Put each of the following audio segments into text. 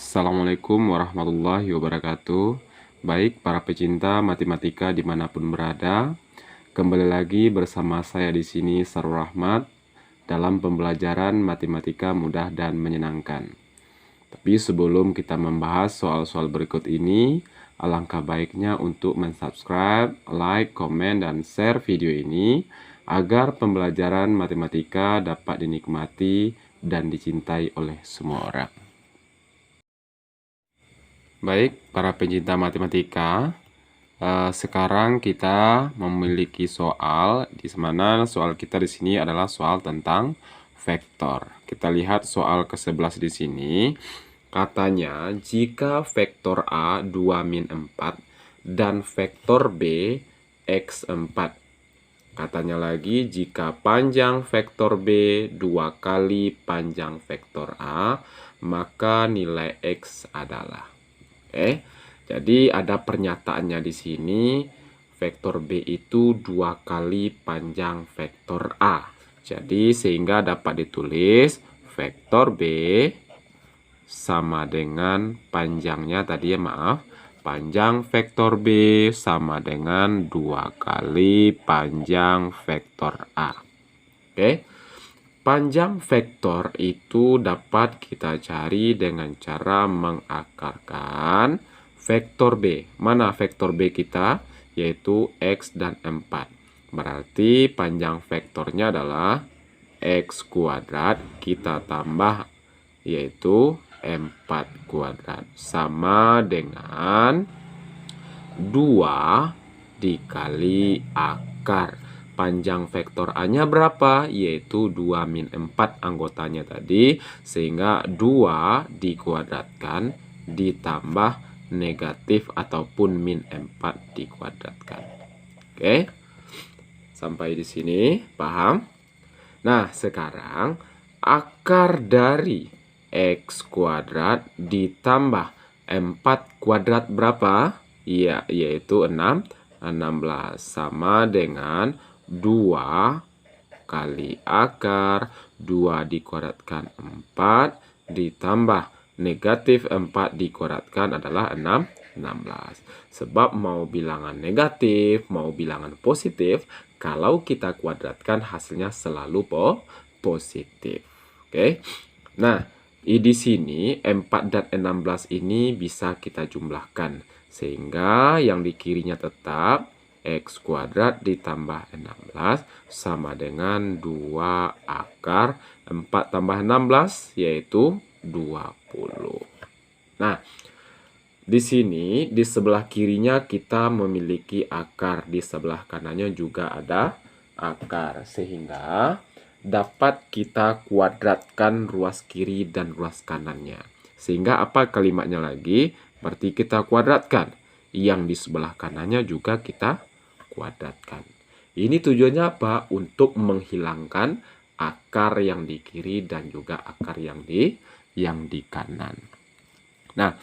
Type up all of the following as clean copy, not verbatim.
Assalamualaikum warahmatullahi wabarakatuh. Baik, para pecinta matematika dimanapun berada, kembali lagi bersama saya di sini Sarul Rahmat dalam pembelajaran matematika mudah dan menyenangkan. Tapi sebelum kita membahas soal-soal berikut ini, alangkah baiknya untuk mensubscribe, like, komen, dan share video ini agar pembelajaran matematika dapat dinikmati dan dicintai oleh semua orang. Baik, para pencinta matematika, sekarang kita memiliki soal di mana soal kita di sini adalah soal tentang vektor. Kita lihat soal ke-11 di sini. Katanya, jika vektor A 2 min 4 dan vektor B X 4. Katanya lagi, jika panjang vektor B 2 kali panjang vektor A, maka nilai X adalah. Jadi ada pernyataannya di sini, vektor B itu 2 kali panjang vektor A. Jadi sehingga dapat ditulis vektor B sama dengan panjangnya tadi panjang vektor B sama dengan 2 kali panjang vektor A. Panjang vektor itu dapat kita cari dengan cara mengakarkan vektor B. Mana vektor B kita? Yaitu X dan 4. Berarti panjang vektornya adalah X kuadrat kita tambah yaitu 4 kuadrat. Sama dengan 2 dikali akar. Panjang vektor A-nya berapa? Yaitu 2 min 4 anggotanya tadi. Sehingga 2 dikuadratkan ditambah negatif ataupun min 4 dikuadratkan. Oke. Sampai di sini paham? Nah, sekarang akar dari X kuadrat ditambah 4 kuadrat berapa? Iya, yaitu 16 sama dengan 2 kali akar 2 dikuadratkan 4 ditambah negatif 4 dikuadratkan adalah 16. Sebab mau bilangan negatif, mau bilangan positif, kalau kita kuadratkan hasilnya selalu positif. Oke. Nah, di sini 4 dan 16 ini bisa kita jumlahkan. Sehingga yang di kirinya tetap X kuadrat ditambah 16 sama dengan 2 akar 4 tambah 16 yaitu 20. Nah, di sini di sebelah kirinya kita memiliki akar, di sebelah kanannya juga ada akar. Sehingga dapat kita kuadratkan ruas kiri dan ruas kanannya. Sehingga apa kalimatnya lagi? Berarti kita kuadratkan. Yang di sebelah kanannya juga kita kuadratkan. Ini tujuannya apa? Untuk menghilangkan akar yang di kiri dan juga akar yang di kanan. Nah,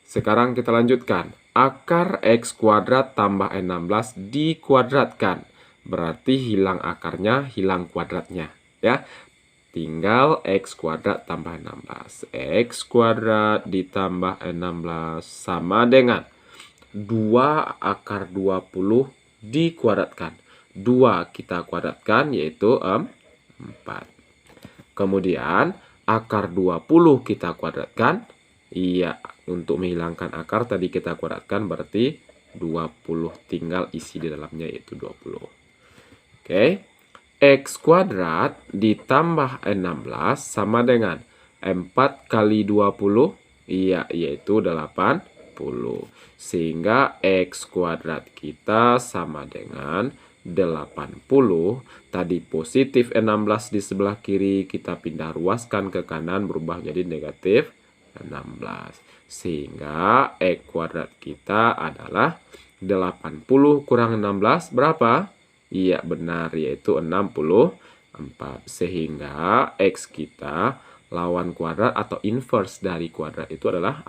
sekarang kita lanjutkan. Akar X kuadrat tambah 16 dikuadratkan. Berarti hilang akarnya, hilang kuadratnya. Ya, tinggal X kuadrat tambah 16. X kuadrat ditambah 16 sama dengan 2 akar 20 dikuadratkan. 2 kita kuadratkan yaitu 4. Kemudian akar 20 kita kuadratkan. Iya, untuk menghilangkan akar tadi kita kuadratkan berarti 20. Tinggal isi di dalamnya yaitu 20. Oke. X kuadrat ditambah 16 sama dengan 4 kali 20. Iya, yaitu 80. Sehingga X kuadrat kita sama dengan 80. Tadi positif 16 di sebelah kiri, kita pindah ruaskan ke kanan berubah jadi negatif 16. Sehingga X kuadrat kita adalah 80 kurang 16 berapa? Iya benar, yaitu 64. Sehingga X kita lawan kuadrat atau inverse dari kuadrat itu adalah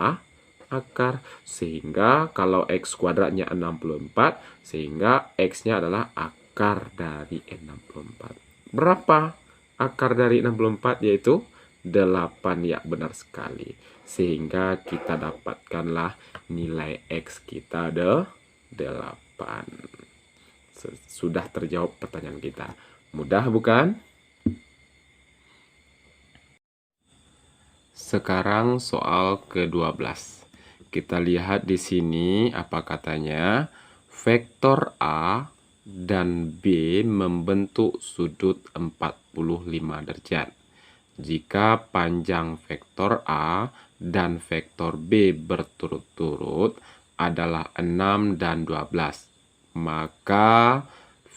akar. Sehingga kalau X kuadratnya 64, sehingga X-nya adalah akar dari 64. Berapa akar dari 64? Yaitu 8 ya, benar sekali. Sehingga kita dapatkanlah nilai X kita 8. Sudah terjawab pertanyaan kita. Mudah bukan? Sekarang soal ke-12. Kita lihat di sini apa katanya. Vektor A dan B membentuk sudut 45 derajat. Jika panjang vektor A dan vektor B berturut-turut adalah 6 dan 12, maka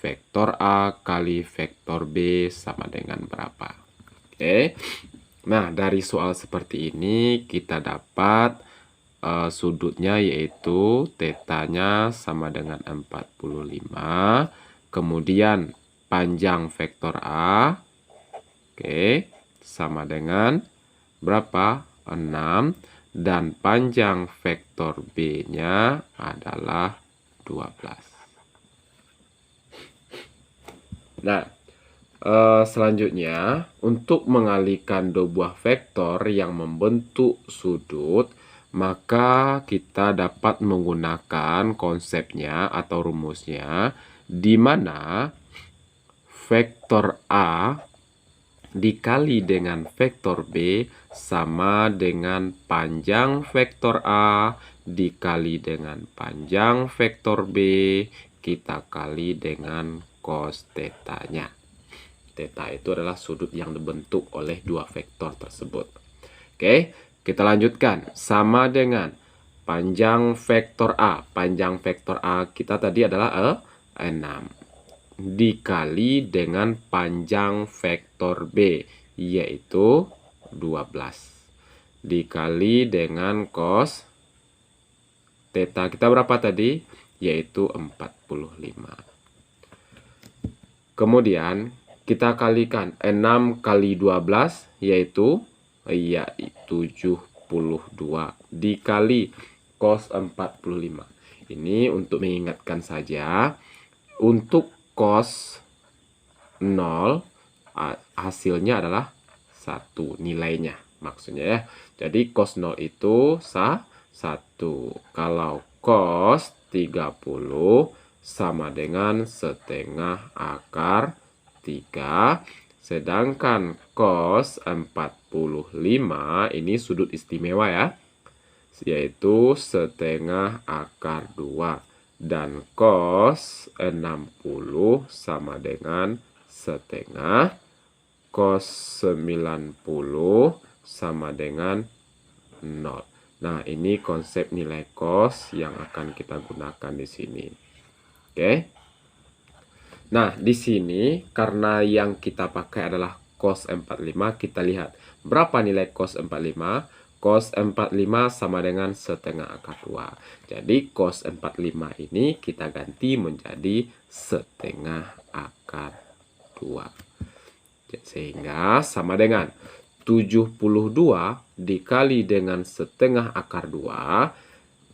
vektor A kali vektor B sama dengan berapa? Oke. Nah, dari soal seperti ini kita dapat sudutnya yaitu tetanya sama dengan 45. Kemudian panjang vektor A, oke, sama dengan berapa? 6. Dan panjang vektor B-nya adalah 12. Nah, selanjutnya, untuk mengalihkan dua buah vektor yang membentuk sudut, maka kita dapat menggunakan konsepnya atau rumusnya, di mana vektor A dikali dengan vektor B sama dengan panjang vektor A dikali dengan panjang vektor B, kita kali dengan cos tetanya. Theta itu adalah sudut yang dibentuk oleh dua vektor tersebut. Oke, kita lanjutkan. Sama dengan panjang vektor A. Panjang vektor A kita tadi adalah 6. Dikali dengan panjang vektor B, yaitu 12. Dikali dengan cos theta kita berapa tadi? Yaitu 45. Kemudian kita kalikan 6 kali 12 yaitu 72 dikali cos 45. Ini untuk mengingatkan saja, untuk cos 0 hasilnya adalah 1 nilainya maksudnya ya. Jadi cos 0 itu 1. Kalau cos 30 sama dengan setengah akar 3, sedangkan cos 45 ini sudut istimewa ya, yaitu setengah akar 2, dan cos 60 sama dengan setengah cos 90 sama dengan 0. Nah, ini konsep nilai cos yang akan kita gunakan di sini. Oke. Nah, di sini karena yang kita pakai adalah cos 45, kita lihat berapa nilai cos 45. Cos 45 sama dengan setengah akar 2. Jadi cos 45 ini kita ganti menjadi setengah akar 2. Sehingga sama dengan 72 dikali dengan setengah akar 2,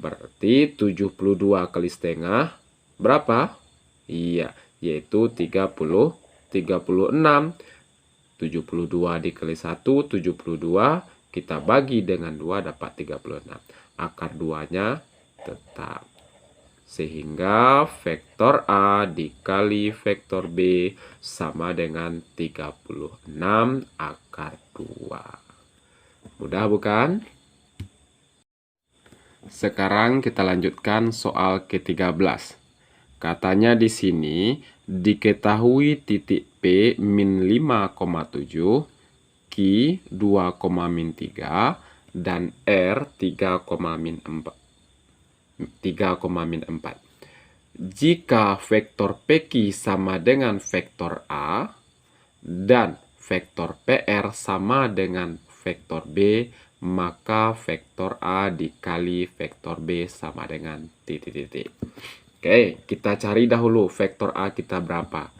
berarti 72 kali setengah berapa? Iya, yaitu 36. 72 dikali 1, 72. Kita bagi dengan 2 dapat 36. Akar 2-nya tetap. Sehingga vektor A dikali vektor B sama dengan 36 akar 2. Mudah bukan? Sekarang kita lanjutkan soal ke-13. Katanya di sini diketahui titik P min 5,7, Q 2,3 dan R 3,4. Jika vektor PQ sama dengan vektor A dan vektor PR sama dengan vektor B, maka vektor A dikali vektor B sama dengan titik-titik. Oke, kita cari dahulu vektor A kita berapa.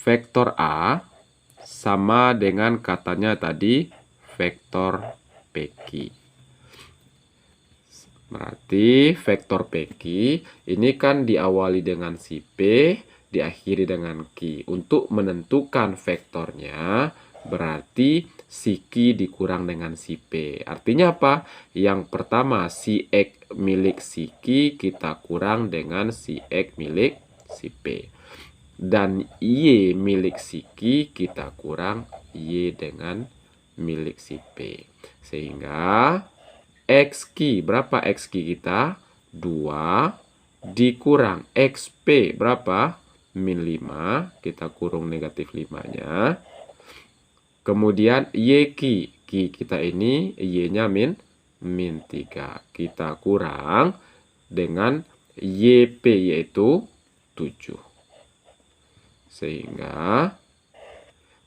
Vektor A sama dengan katanya tadi vektor PQ. Berarti vektor PQ ini kan diawali dengan si P, diakhiri dengan Q. Untuk menentukan vektornya, berarti si Q dikurang dengan si P. Artinya apa? Yang pertama, si X milik si Q kita kurang dengan si X milik si P. Dan Y milik si Q kita kurang Y dengan milik si P. Sehingga XQ, berapa XQ kita? 2 dikurang XP berapa? Min 5, kita kurung negatif 5-nya. Kemudian YQ, Q kita ini Y-nya min 3. Kita kurang dengan YP yaitu 7. Sehingga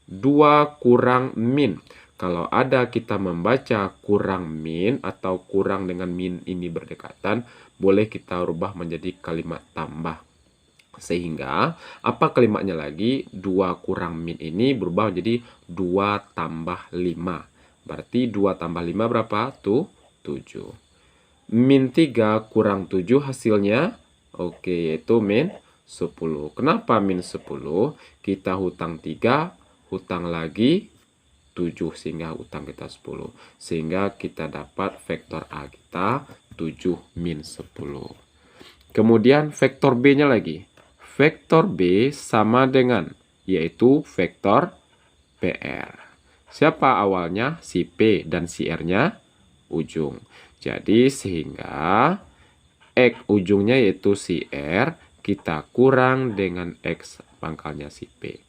2 kurang min. Kalau ada kita membaca kurang min atau kurang dengan min ini berdekatan, boleh kita rubah menjadi kalimat tambah. Sehingga, apa kalimatnya lagi? 2 kurang min ini berubah menjadi 2 tambah 5. Berarti 2 tambah 5 berapa? Tuh, 7. Min 3 kurang 7 hasilnya, oke, yaitu min 10. Kenapa min 10? Kita hutang 3, hutang lagi 7, sehingga hutang kita 10. Sehingga kita dapat vektor A kita 7 min 10. Kemudian vektor B-nya lagi. Vektor B sama dengan, yaitu vektor PR. Siapa awalnya? Si P dan si R-nya ujung. Jadi sehingga X ujungnya yaitu si R, kita kurang dengan X pangkalnya si P.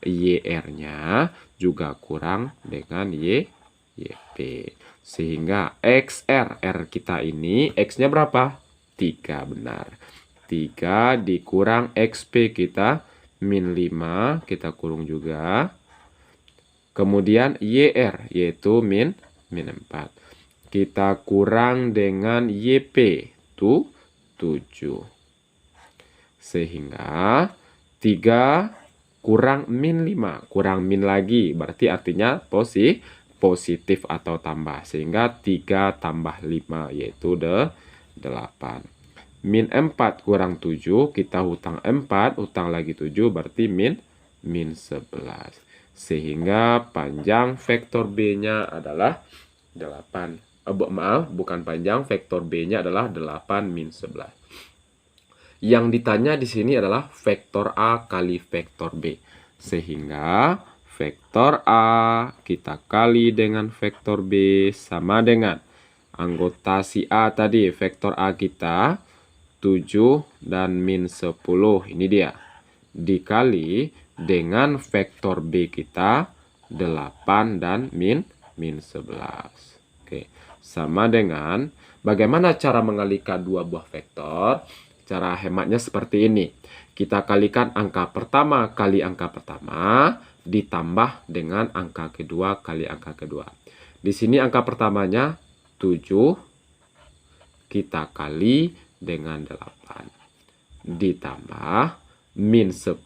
YR-nya juga kurang dengan YP. Sehingga XR, R kita ini, X-nya berapa? 3, benar. 3 dikurang XP kita, min 5, kita kurung juga. Kemudian YR, yaitu min 4. Kita kurang dengan YP, itu 7. Sehingga 3 kurang min 5, kurang min lagi, berarti artinya positif atau tambah. Sehingga 3 tambah 5, yaitu 8. Min 4 kurang 7, kita hutang 4, hutang lagi 7, berarti min 11. Sehingga panjang vektor B-nya adalah 8. Maaf, bukan panjang, vektor B-nya adalah 8 min 11. Yang ditanya di sini adalah vektor A kali vektor B. Sehingga vektor A kita kali dengan vektor B sama dengan anggota si A tadi, vektor A kita 7 dan min 10, ini dia, dikali dengan vektor B kita 8 dan min 11. Oke, sama dengan, bagaimana cara mengalikan dua buah vektor? Cara hematnya seperti ini. Kita kalikan angka pertama kali angka pertama, ditambah dengan angka kedua kali angka kedua. Di sini angka pertamanya 7, kita kali dengan 8. Ditambah min 10,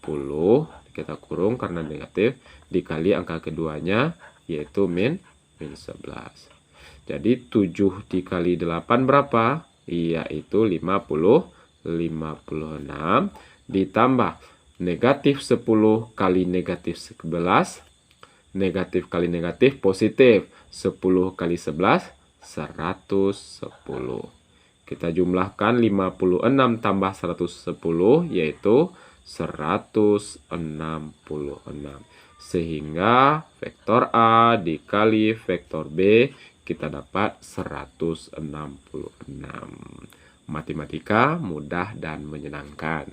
kita kurung karena negatif, dikali angka keduanya, yaitu min 11. Jadi 7 dikali 8 berapa? Yaitu 56. Ditambah negatif 10 kali negatif 11. Negatif kali negatif positif. 10 kali 11, 110. Kita jumlahkan 56 tambah 110, yaitu 166. Sehingga vektor A dikali vektor B, kita dapat 166. Matematika mudah dan menyenangkan.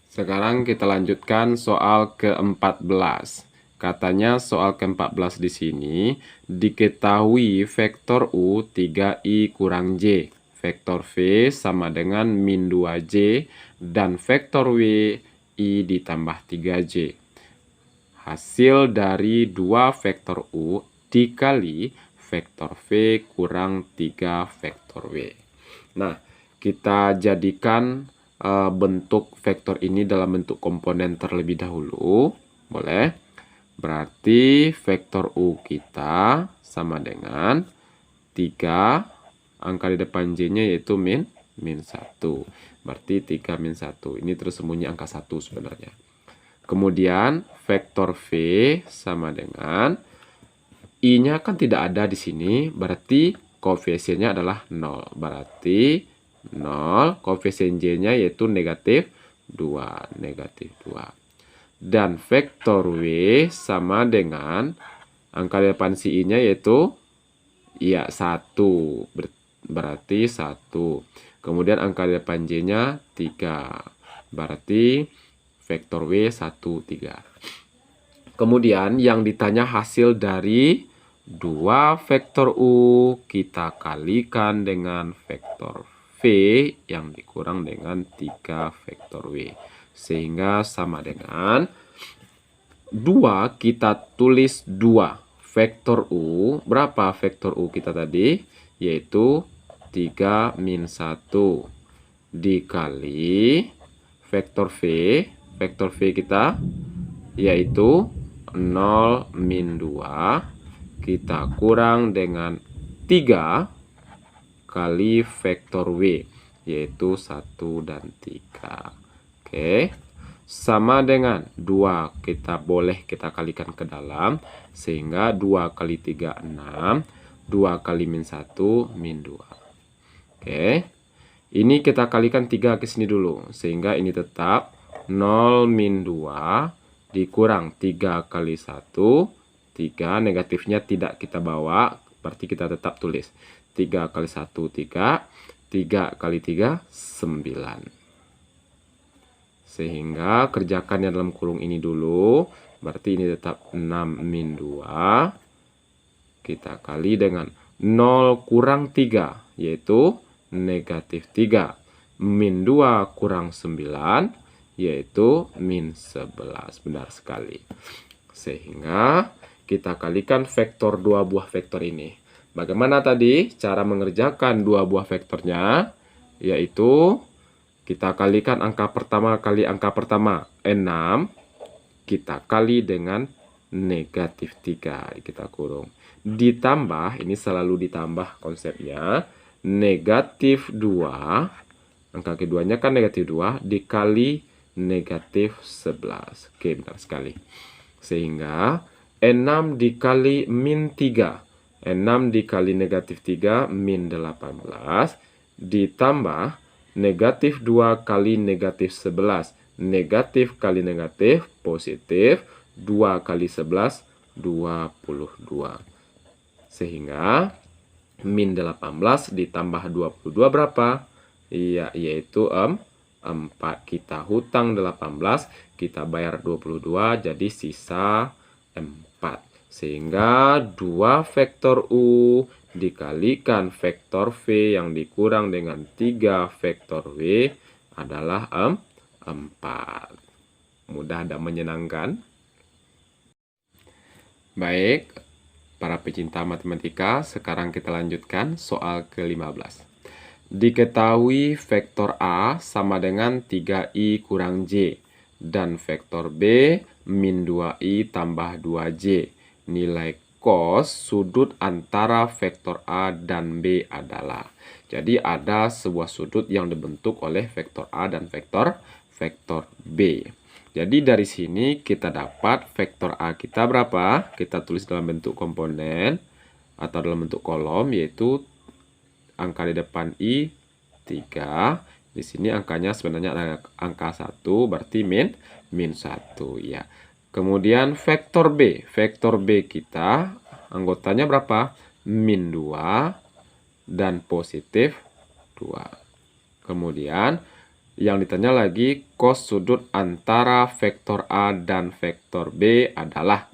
Sekarang kita lanjutkan soal ke-14. Katanya soal ke-14 di sini, diketahui vektor U 3I kurang J, vektor V sama dengan min 2J, dan vektor W I ditambah 3J. Hasil dari dua vektor U dikali vektor V kurang 3 vektor W. Nah, kita jadikan bentuk vektor ini dalam bentuk komponen terlebih dahulu. Boleh? Berarti vektor U kita sama dengan 3, angka di depan J-nya yaitu min 1. Berarti 3 min 1. Ini tersembunyi angka 1 sebenarnya. Kemudian vektor V sama dengan I-nya kan tidak ada di sini, berarti koefisiennya adalah 0. Berarti 0, koefisien J-nya yaitu negatif 2. Negatif 2. Dan vektor W sama dengan angka depan si I-nya yaitu ya 1. Berarti 1. Kemudian angka depan J-nya 3. Berarti vektor W 1, 3. Kemudian yang ditanya hasil dari 2 vektor U kita kalikan dengan vektor V yang dikurang dengan 3 vektor W. Sehingga sama dengan 2 kita tulis 2 vektor U. Berapa vektor U kita tadi? Yaitu 3 min 1 dikali vektor V. Vektor V kita yaitu 0 min 2 kita kurang dengan 3 kali vektor W yaitu 1 dan 3. Oke. Sama dengan 2 kita kalikan ke dalam sehingga 2 kali 3 6, 2 kali min 1 min 2. Oke. Ini kita kalikan 3 ke sini dulu sehingga ini tetap 0 min 2 dikurang 3 kali 1, 3, negatifnya tidak kita bawa, berarti kita tetap tulis. 3 kali 1, 3, 3 kali 3, 9. Sehingga kerjakannya dalam kurung ini dulu, berarti ini tetap 6 min 2, kita kali dengan 0 kurang 3, yaitu negatif 3, min 2 kurang 9, yaitu min 11. Benar sekali. Sehingga kita kalikan vektor 2 buah vektor ini. Bagaimana tadi cara mengerjakan 2 buah vektornya? Yaitu kita kalikan angka pertama kali angka pertama 6. Kita kali dengan negatif 3. Kita kurung. Ditambah, ini selalu ditambah konsepnya. Negatif 2. Angka keduanya kan negatif 2 dikali negatif 11. Oke, benar sekali. Sehingga 6 dikali min 3. 6 dikali negatif 3 min 18. Ditambah negatif 2 kali negatif 11. Negatif kali negatif positif. 2 kali 11 22. Sehingga min 18 ditambah 22 berapa? Iya, yaitu 4. Kita hutang 18, kita bayar 22, jadi sisa 4. Sehingga 2 vektor U dikalikan vektor V yang dikurang dengan 3 vektor W adalah 4. Mudah dan menyenangkan. Baik, para pecinta matematika, sekarang kita lanjutkan soal ke-15. Diketahui vektor A sama dengan 3i kurang J dan vektor B min 2i tambah 2J. Nilai cos sudut antara vektor A dan B adalah. Jadi ada sebuah sudut yang dibentuk oleh vektor A dan vektor B. Jadi dari sini kita dapat vektor A kita berapa? Kita tulis dalam bentuk komponen atau dalam bentuk kolom, yaitu angka di depan I 3. Di sini angkanya sebenarnya ada angka 1, berarti min 1 ya. Kemudian vektor B. Vektor B kita anggotanya berapa? Min 2 dan positif 2. Kemudian yang ditanya lagi cos sudut antara vektor A dan vektor B adalah.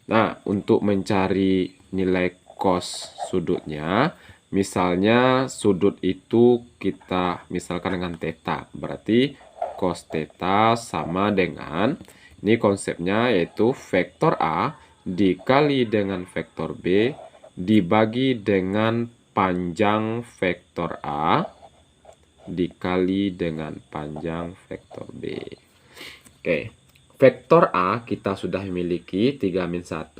Nah, untuk mencari nilai cos sudutnya, misalnya sudut itu kita misalkan dengan theta. Berarti cos theta sama dengan, ini konsepnya yaitu vektor A dikali dengan vektor B dibagi dengan panjang vektor A dikali dengan panjang vektor B. Oke, vektor A kita sudah memiliki 3 min 1,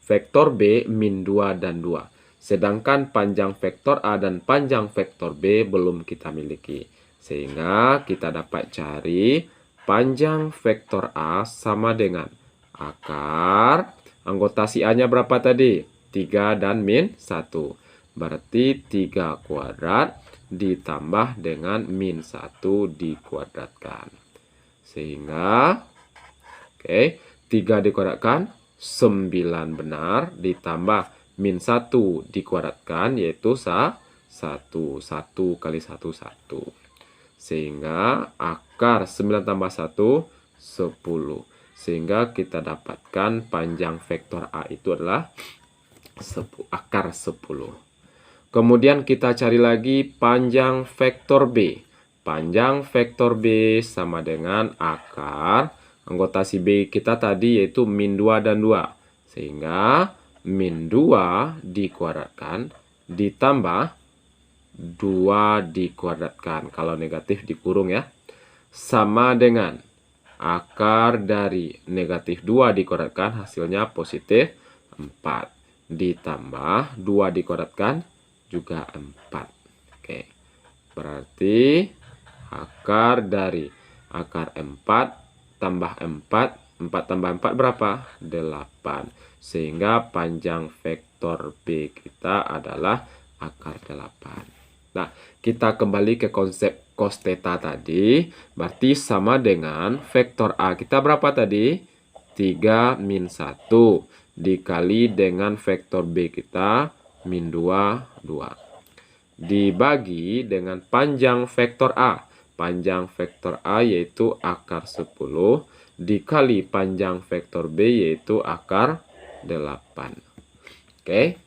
vektor B min 2 dan 2. Sedangkan panjang vektor A dan panjang vektor B belum kita miliki. Sehingga kita dapat cari panjang vektor A sama dengan akar Anggota si A-nya berapa tadi? 3 dan min 1. Berarti 3 kuadrat ditambah dengan min 1 dikuadratkan. Sehingga, oke, 3 dikuadratkan, 9 benar, ditambah min 1 dikuadratkan, yaitu 1. 1 kali 1, 1. Sehingga akar 9 tambah 1, 10. Sehingga kita dapatkan panjang vektor A itu adalah akar 10. Kemudian kita cari lagi panjang vektor B. Panjang vektor B sama dengan akar anggota si B kita tadi yaitu min 2 dan 2. Sehingga min 2 dikuadratkan ditambah 2 dikuadratkan. Kalau negatif dikurung ya. Sama dengan akar dari negatif 2 dikuadratkan hasilnya positif 4. Ditambah 2 dikuadratkan juga 4. Oke. Berarti akar dari akar 4 tambah 4. 4 tambah 4 berapa? 8. Sehingga panjang vektor B kita adalah akar 8. Nah, kita kembali ke konsep cos theta tadi. Berarti sama dengan vektor A kita berapa tadi? 3 min 1 dikali dengan vektor B kita min 2, 2. Dibagi dengan panjang vektor A. Panjang vektor A yaitu akar 10 dikali panjang vektor B yaitu akar 8. Oke.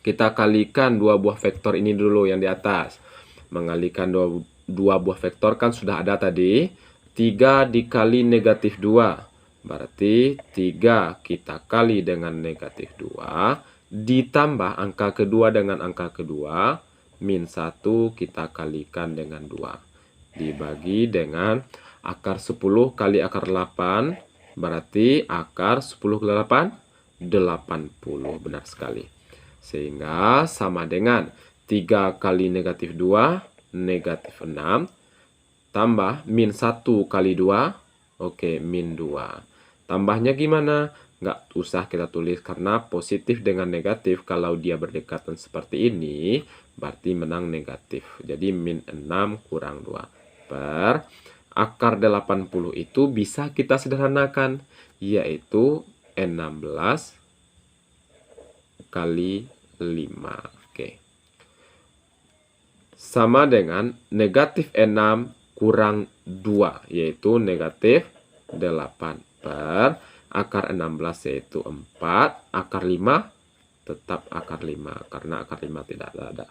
Kita kalikan dua buah vektor ini dulu yang di atas. Mengalikan dua buah vektor kan sudah ada tadi. 3 dikali negatif 2. Berarti 3 kita kali dengan negatif 2. Ditambah angka kedua dengan angka kedua. Min 1 kita kalikan dengan 2. Dibagi dengan akar 10 kali akar 8. Berarti akar 10 kali 8. 80. Benar sekali. Sehingga sama dengan 3 kali negatif 2, negatif 6. Tambah min 1 kali 2, oke, min 2. Tambahnya gimana? Nggak usah kita tulis karena positif dengan negatif. Kalau dia berdekatan seperti ini, berarti menang negatif. Jadi min 6 kurang 2. Per akar 80 itu bisa kita sederhanakan, yaitu 16 kali 5. Oke. Sama dengan negatif 6 kurang 2, yaitu negatif 8 per akar 16 yaitu 4. Akar 5 tetap akar 5 karena akar 5 tidak ada.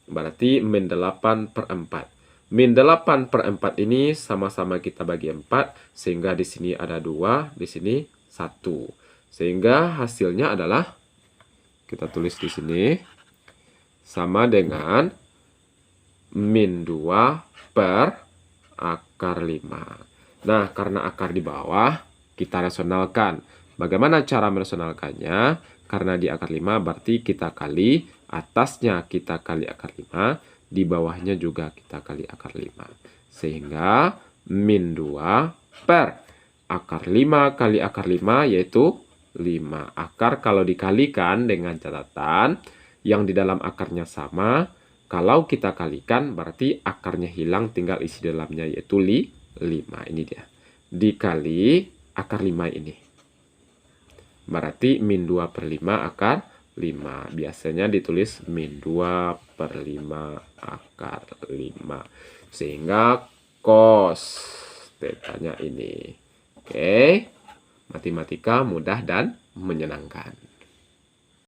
Berarti min 8 per 4. Min 8 per 4 ini sama-sama kita bagi 4. Sehingga di sini ada 2, di sini 1. Sehingga hasilnya adalah, kita tulis di sini, sama dengan min 2 per akar 5. Nah, karena akar di bawah, kita rasionalkan. Bagaimana cara merasionalkannya? Karena di akar 5 berarti kita kali, atasnya kita kali akar 5, di bawahnya juga kita kali akar 5. Sehingga min 2 per akar 5 kali akar 5 yaitu 5. Akar kalau dikalikan dengan catatan yang di dalam akarnya sama, kalau kita kalikan berarti akarnya hilang, tinggal isi dalamnya yaitu 5. Ini dia. Dikali akar 5 ini. Berarti min 2 per 5 akar 5. Biasanya ditulis min 2 per 5 akar 5. Sehingga cos tetanya ini. Oke. Matematika mudah dan menyenangkan.